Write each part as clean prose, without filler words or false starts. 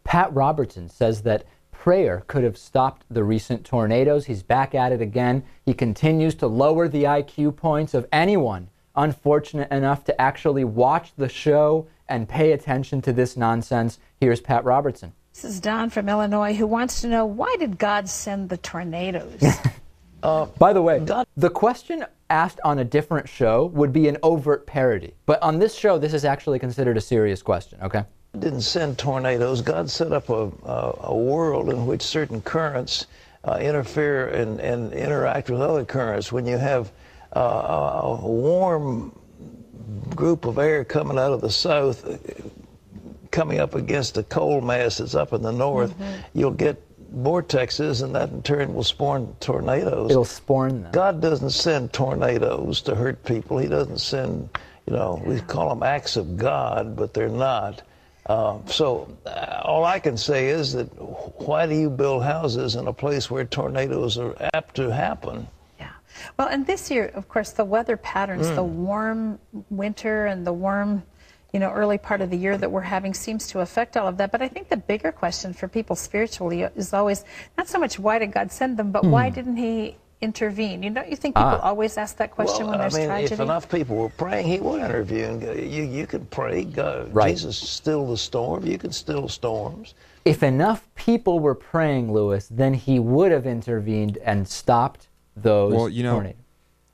Pat Robertson says that prayer could have stopped the recent tornadoes. He's back at it again. He continues to lower the IQ points of anyone unfortunate enough to actually watch the show and pay attention to this nonsense. Here's Pat Robertson. This is Don from Illinois who wants to know, why did God send the tornadoes? By the way, the question asked on a different show would be an overt parody. But on this show, this is actually considered a serious question, okay? God didn't send tornadoes. God set up a world in which certain currents interfere and interact with other currents. When you have a warm group of air coming out of the south, coming up against a cold mass that's up in the north, you'll get vortexes, and that in turn will spawn tornadoes. It'll spawn them. God doesn't send tornadoes to hurt people. He doesn't send, you know, we call them acts of God, but they're not. So all I can say is that, why do you build houses in a place where tornadoes are apt to happen? Yeah. Well, and this year, of course, the weather patterns, the warm winter and the warm, you know, early part of the year that we're having seems to affect all of that. But I think the bigger question for people spiritually is always not so much why did God send them, but why didn't he intervene? You don't you think people always ask that question when there's tragedy? If enough people were praying, he would intervene. You can pray. God, right. Jesus stilled the storm. You can still storms. If enough people were praying, Lewis, then he would have intervened and stopped those tornadoes.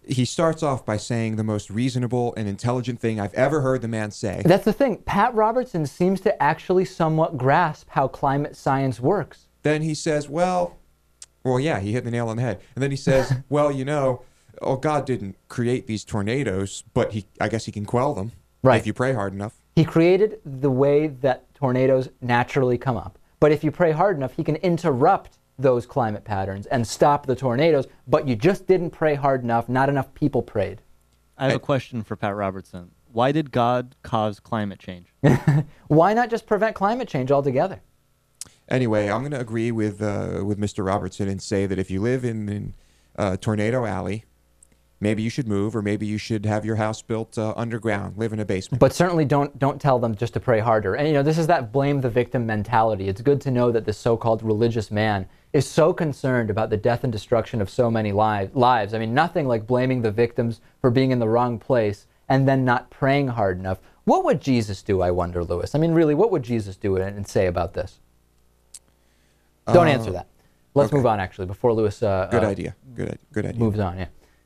He starts off by saying the most reasonable and intelligent thing I've ever heard the man say. That's the thing. Pat Robertson seems to actually somewhat grasp how climate science works. Then he says, well, yeah, he hit the nail on the head. And then he says, well, you know, God didn't create these tornadoes, but I guess he can quell them if you pray hard enough. He created the way that tornadoes naturally come up. But if you pray hard enough, he can interrupt those climate patterns and stop the tornadoes, but you just didn't pray hard enough. Not enough people prayed. I have a question for Pat Robertson. Why did God cause climate change? Why not just prevent climate change altogether? Anyway, I'm going to agree with Mr. Robertson and say that if you live in Tornado Alley, maybe you should move, or maybe you should have your house built underground, live in a basement. But certainly don't tell them just to pray harder. And you know, this is that blame the victim mentality. It's good to know that this so-called religious man is so concerned about the death and destruction of so many lives. I mean, nothing like blaming the victims for being in the wrong place and then not praying hard enough. What would Jesus do, I wonder, Lewis? I mean, really, what would Jesus do and say about this? Don't answer that. Let's move on, actually, before Lewis good idea. Good idea. Moves on, yeah.